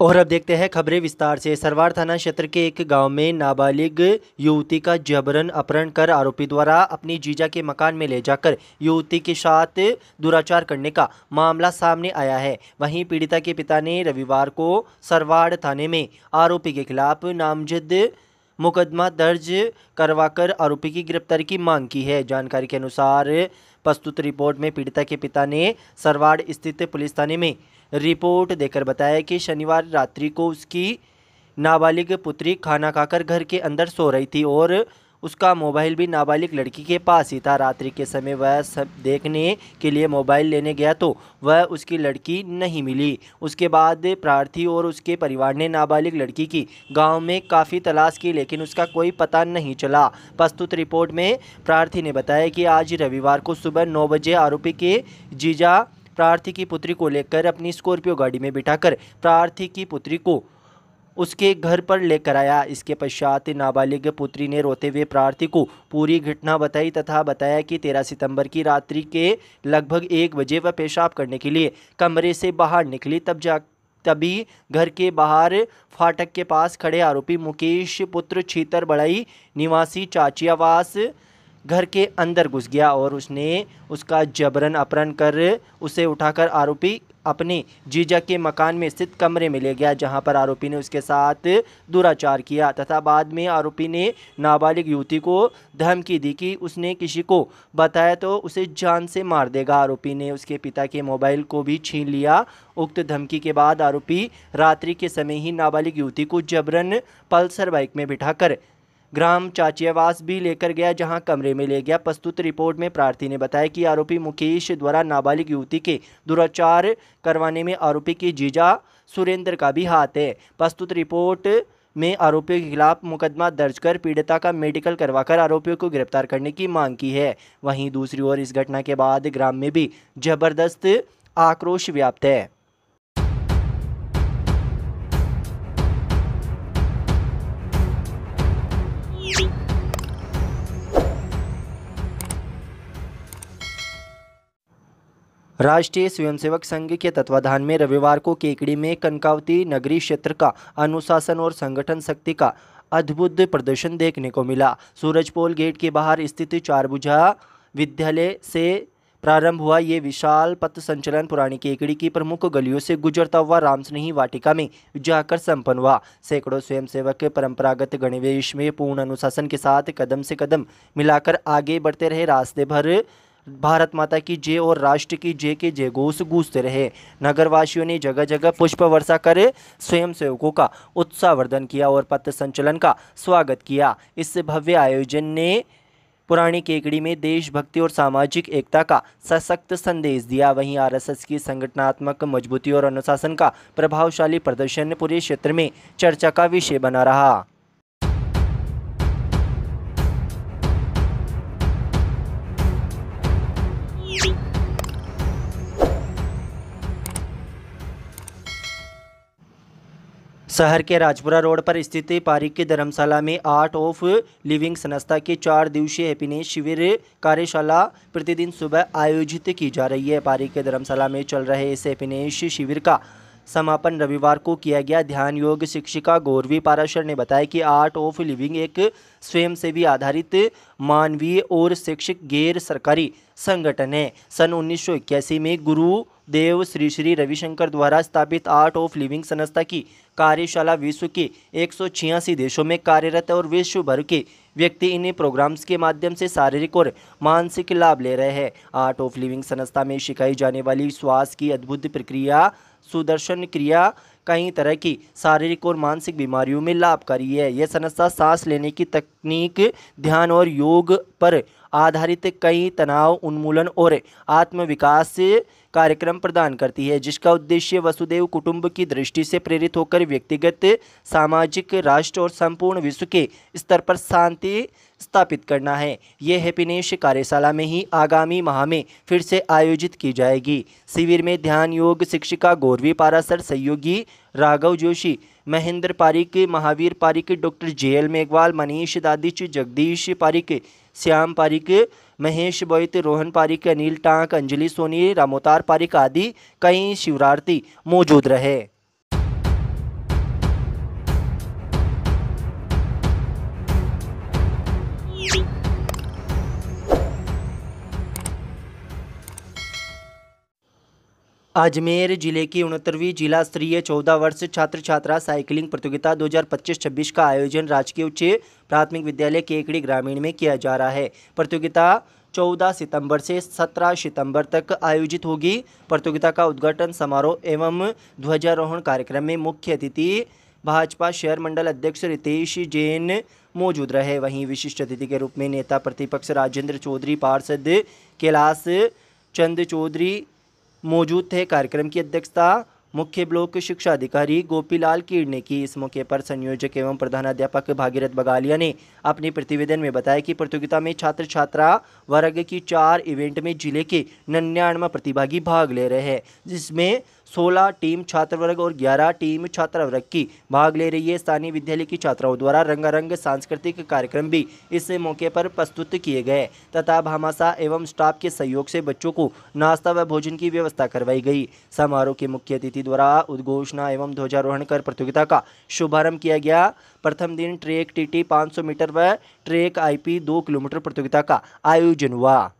और अब देखते हैं खबरें विस्तार से। सरवार थाना क्षेत्र के एक गांव में नाबालिग युवती का जबरन अपहरण कर आरोपी द्वारा अपनी जीजा के मकान में ले जाकर युवती के साथ दुराचार करने का मामला सामने आया है। वहीं पीड़िता के पिता ने रविवार को सरवाड़ थाने में आरोपी के खिलाफ नामजद मुकदमा दर्ज करवाकर आरोपी की गिरफ्तारी की मांग की है। जानकारी के अनुसार प्रस्तुत रिपोर्ट में पीड़िता के पिता ने सरवाड़ स्थित पुलिस थाने में रिपोर्ट देकर बताया कि शनिवार रात्रि को उसकी नाबालिग पुत्री खाना खाकर घर के अंदर सो रही थी और उसका मोबाइल भी नाबालिग लड़की के पास ही था। रात्रि के समय वह सब देखने के लिए मोबाइल लेने गया तो वह उसकी लड़की नहीं मिली। उसके बाद प्रार्थी और उसके परिवार ने नाबालिग लड़की की गांव में काफ़ी तलाश की, लेकिन उसका कोई पता नहीं चला। प्रस्तुत रिपोर्ट में प्रार्थी ने बताया कि आज रविवार को सुबह 9 बजे आरोपी के जीजा प्रार्थी की पुत्री को लेकर अपनी स्कॉर्पियो गाड़ी में बिठाकर प्रार्थी की पुत्री को उसके घर पर लेकर आया। इसके पश्चात नाबालिग पुत्री ने रोते हुए प्रार्थी को पूरी घटना बताई तथा बताया कि 13 सितंबर की रात्रि के लगभग 1 बजे वह पेशाब करने के लिए कमरे से बाहर निकली। तभी घर के बाहर फाटक के पास खड़े आरोपी मुकेश पुत्र छीतर बड़ाई निवासी चाची आवास घर के अंदर घुस गया और उसने उसका जबरन अपहरण कर उसे उठाकर आरोपी अपने जीजा के मकान में स्थित कमरे में ले गया, जहां पर आरोपी ने उसके साथ दुराचार किया तथा बाद में आरोपी ने नाबालिग युवती को धमकी दी कि उसने किसी को बताया तो उसे जान से मार देगा। आरोपी ने उसके पिता के मोबाइल को भी छीन लिया। उक्त धमकी के बाद आरोपी रात्रि के समय ही नाबालिग युवती को जबरन पल्सर बाइक में बिठाकर ग्राम चाचियावास भी लेकर गया, जहां कमरे में ले गया। प्रस्तुत रिपोर्ट में प्रार्थी ने बताया कि आरोपी मुकेश द्वारा नाबालिग युवती के दुराचार करवाने में आरोपी की जीजा सुरेंद्र का भी हाथ है। प्रस्तुत रिपोर्ट में आरोपियों के खिलाफ मुकदमा दर्ज कर पीड़िता का मेडिकल करवाकर आरोपियों को गिरफ्तार करने की मांग की है। वहीं दूसरी ओर इस घटना के बाद ग्राम में भी जबरदस्त आक्रोश व्याप्त है। राष्ट्रीय स्वयंसेवक संघ के तत्वाधान में रविवार को केकड़ी में कनकावती नगरी क्षेत्र का अनुशासन और संगठन शक्ति का अद्भुत प्रदर्शन देखने को मिला। सूरजपोल गेट के बाहर स्थित चारभुजा विद्यालय से प्रारंभ हुआ ये विशाल पथ संचलन पुरानी केकड़ी की प्रमुख गलियों से गुजरता हुआ रामस्नेही वाटिका में जाकर संपन्न हुआ। सैकड़ों स्वयंसेवक परंपरागत गणवेश में पूर्ण अनुशासन के साथ कदम से कदम मिलाकर आगे बढ़ते रहे। रास्ते भर भारत माता की जय और राष्ट्र की जय के जयघोष गूंजते रहे। नगरवासियों ने जगह जगह पुष्प वर्षा कर स्वयंसेवकों का उत्साहवर्धन किया और पथ संचलन का स्वागत किया। इस भव्य आयोजन ने पुरानी केकड़ी में देशभक्ति और सामाजिक एकता का सशक्त संदेश दिया। वहीं आरएसएस की संगठनात्मक मजबूती और अनुशासन का प्रभावशाली प्रदर्शन पूरे क्षेत्र में चर्चा का विषय बना रहा। शहर के राजपुरा रोड पर स्थित पारिक की धर्मशाला में आर्ट ऑफ लिविंग संस्था के 4 दिवसीय हैप्पीनेस शिविर कार्यशाला प्रतिदिन सुबह आयोजित की जा रही है। पारिक के धर्मशाला में चल रहे इस हैप्पीनेस शिविर का समापन रविवार को किया गया। ध्यान योग शिक्षिका गौरवी पाराशर ने बताया कि आर्ट ऑफ लिविंग एक स्वयंसेवी आधारित मानवीय और शैक्षिक गैर सरकारी संगठन है। सन 1981 में गुरुदेव श्री श्री रविशंकर द्वारा स्थापित आर्ट ऑफ लिविंग संस्था की कार्यशाला विश्व के 186 देशों में कार्यरत और विश्व भर के व्यक्ति इन प्रोग्राम्स के माध्यम से शारीरिक और मानसिक लाभ ले रहे हैं। आर्ट ऑफ लिविंग संस्था में सिखाई जाने वाली श्वास की अद्भुत प्रक्रिया सुदर्शन क्रिया कई तरह की शारीरिक और मानसिक बीमारियों में लाभकारी है। यह संस्था सांस लेने की तकनीक, ध्यान और योग पर आधारित कई तनाव उन्मूलन और आत्मविकास कार्यक्रम प्रदान करती है, जिसका उद्देश्य वसुदैव कुटुंब की दृष्टि से प्रेरित होकर व्यक्तिगत, सामाजिक, राष्ट्र और संपूर्ण विश्व के स्तर पर शांति स्थापित करना है। यह हैप्पीनेस कार्यशाला में ही आगामी माह में फिर से आयोजित की जाएगी। शिविर में ध्यान योग शिक्षिका गौरवी पाराशर, सहयोगी राघव जोशी, महेंद्र पारिक, महावीर पारिक, डॉक्टर जेएल मेघवाल, मनीष दादिच, जगदीश पारिक, श्याम पारिक, महेश बोइत, रोहन पारिक, अनिल टांक, अंजलि सोनी, रामोतार पारिक आदि कई शिवरार्थी मौजूद रहे। अजमेर जिले की 69वीं जिला स्तरीय 14 वर्ष छात्र छात्रा साइकिलिंग प्रतियोगिता 2025-26 का आयोजन राजकीय उच्च प्राथमिक विद्यालय केकड़ी ग्रामीण में किया जा रहा है। प्रतियोगिता 14 सितंबर से 17 सितंबर तक आयोजित होगी। प्रतियोगिता का उद्घाटन समारोह एवं ध्वजारोहण कार्यक्रम में मुख्य अतिथि भाजपा शहर मंडल अध्यक्ष रितेश जैन मौजूद रहे। वहीं विशिष्ट अतिथि के रूप में नेता प्रतिपक्ष राजेंद्र चौधरी, पार्षद कैलाश चंद चौधरी मौजूद थे। कार्यक्रम की अध्यक्षता मुख्य ब्लॉक शिक्षा अधिकारी गोपीलाल कीड़ ने की। इस मौके पर संयोजक एवं प्रधानाध्यापक भागीरथ बगालिया ने अपने प्रतिवेदन में बताया कि प्रतियोगिता में छात्र छात्रा वर्ग की 4 इवेंट में जिले के 99 प्रतिभागी भाग ले रहे हैं, जिसमें 16 टीम छात्र वर्ग और 11 टीम छात्रा वर्ग की भाग ले रही है। स्थानीय विद्यालय की छात्राओं द्वारा रंगारंग सांस्कृतिक कार्यक्रम भी इस मौके पर प्रस्तुत किए गए तथा भामाशाह एवं स्टाफ के सहयोग से बच्चों को नाश्ता व भोजन की व्यवस्था करवाई गई। समारोह के मुख्य अतिथि द्वारा उद्घोषणा एवं ध्वजारोहण कर प्रतियोगिता का शुभारंभ किया गया। प्रथम दिन ट्रैक टीटी 500 मीटर व ट्रैक आईपी 2 किलोमीटर प्रतियोगिता का आयोजन हुआ।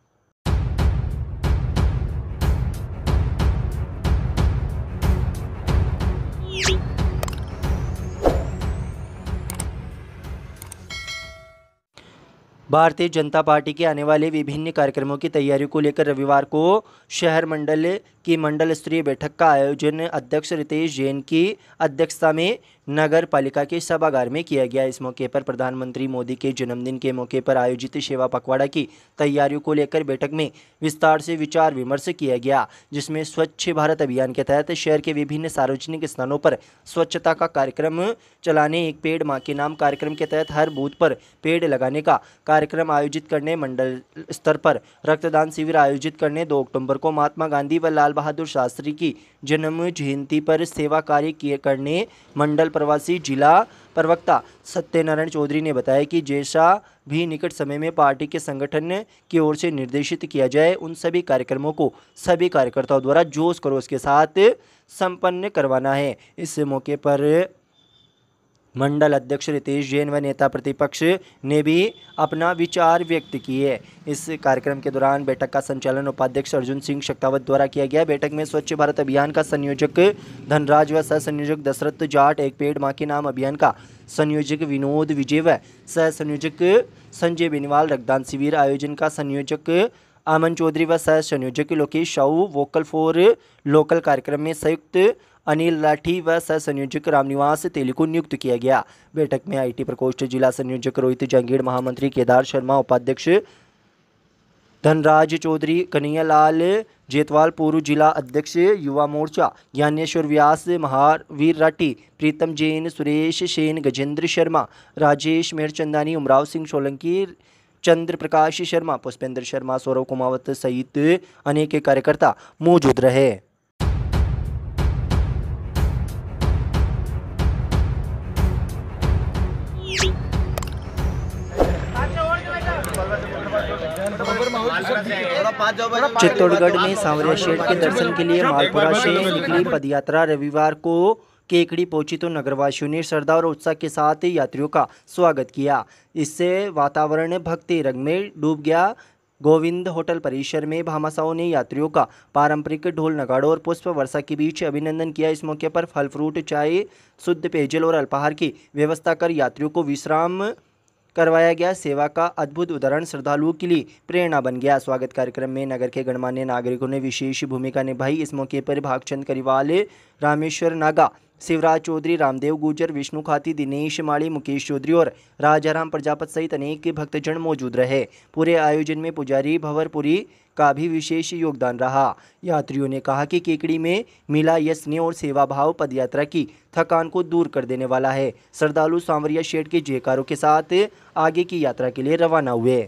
भारतीय जनता पार्टी के आने वाले विभिन्न कार्यक्रमों की तैयारियों को लेकर रविवार को शहर मंडल की मंडल स्तरीय बैठक का आयोजन अध्यक्ष रितेश जैन की अध्यक्षता में नगर पालिका के सभागार में किया गया। इस मौके पर प्रधानमंत्री मोदी के जन्मदिन के मौके पर आयोजित सेवा पखवाड़ा की तैयारियों को लेकर बैठक में विस्तार से विचार विमर्श किया गया, जिसमें स्वच्छ भारत अभियान के तहत शहर के विभिन्न सार्वजनिक स्थानों पर स्वच्छता का कार्यक्रम चलाने, एक पेड़ मां के नाम कार्यक्रम के तहत हर बूथ पर पेड़ लगाने का कार्यक्रम आयोजित करने, मंडल स्तर पर रक्तदान शिविर आयोजित करने, 2 अक्टूबर को महात्मा गांधी व लाल बहादुर शास्त्री की जन्म जयंती पर सेवा कार्य करने। मंडल प्रवासी जिला प्रवक्ता सत्यनारायण चौधरी ने बताया कि जैसा भी निकट समय में पार्टी के संगठन की ओर से निर्देशित किया जाए, उन सभी कार्यक्रमों को सभी कार्यकर्ताओं द्वारा जोश खरोश के साथ संपन्न करवाना है। इस मौके पर मंडल अध्यक्ष रितेश जैन व नेता प्रतिपक्ष ने भी अपना विचार व्यक्त किए। इस कार्यक्रम के दौरान बैठक का संचालन उपाध्यक्ष अर्जुन सिंह शक्तावत द्वारा किया गया। बैठक में स्वच्छ भारत अभियान का संयोजक धनराज व सह संयोजक दशरथ जाट, एक पेड़ मां के नाम अभियान का संयोजक विनोद विजय व सह संयोजक संजय बेनीवाल, रक्तदान शिविर आयोजन का संयोजक अमन चौधरी व सह संयोजक Lokesh Sahu, vocal for local कार्यक्रम में संयुक्त अनिल लाठी व सह संयोजक रामनिवास तेली को नियुक्त किया गया। बैठक में आईटी प्रकोष्ठ जिला संयोजक रोहित जहांगीर, महामंत्री केदार शर्मा, उपाध्यक्ष धनराज चौधरी, कन्हैयालाल जेतवाल, पूर्व जिला अध्यक्ष युवा मोर्चा ज्ञानेश्वर व्यास, महावीर राठी, प्रीतम जैन, सुरेश सेन, गजेंद्र शर्मा, राजेश मेहरचंदानी, उमराव सिंह सोलंकी, चंद्र प्रकाश शर्मा, पुष्पेंद्र शर्मा, सौरव कुमावत सहित अनेक कार्यकर्ता मौजूद रहे। चित्तौड़गढ़ में सांवरिया शेठ के दर्शन के लिए मालपुरा से निकली पदयात्रा रविवार को केकड़ी पहुंची तो नगरवासियों ने श्रद्धा और उत्साह के साथ यात्रियों का स्वागत किया। इससे वातावरण भक्ति रंग में डूब गया। गोविंद होटल परिसर में भामाशाहों ने यात्रियों का पारंपरिक ढोल नगाड़ों और पुष्प वर्षा के बीच अभिनंदन किया। इस मौके पर फल फ्रूट, चाय, शुद्ध पेयजल और अल्पाहार की व्यवस्था कर यात्रियों को विश्राम करवाया गया। सेवा का अद्भुत उदाहरण श्रद्धालुओं के लिए प्रेरणा बन गया। स्वागत कार्यक्रम में नगर के गणमान्य नागरिकों ने विशेष भूमिका निभाई। इस मौके पर भागचंद करीवाल, रामेश्वर नागा, शिवराज चौधरी, रामदेव गुजर, विष्णु खाती, दिनेश माली, मुकेश चौधरी और राजाराम प्रजापत सहित अनेक भक्तजन मौजूद रहे। पूरे आयोजन में पुजारी भंवरपुरी का भी विशेष योगदान रहा। यात्रियों ने कहा कि केकड़ी में मिला यह स्नेह और सेवा भाव पदयात्रा की थकान को दूर कर देने वाला है। श्रद्धालु सांवरिया शेठ के जयकारों के साथ आगे की यात्रा के लिए रवाना हुए।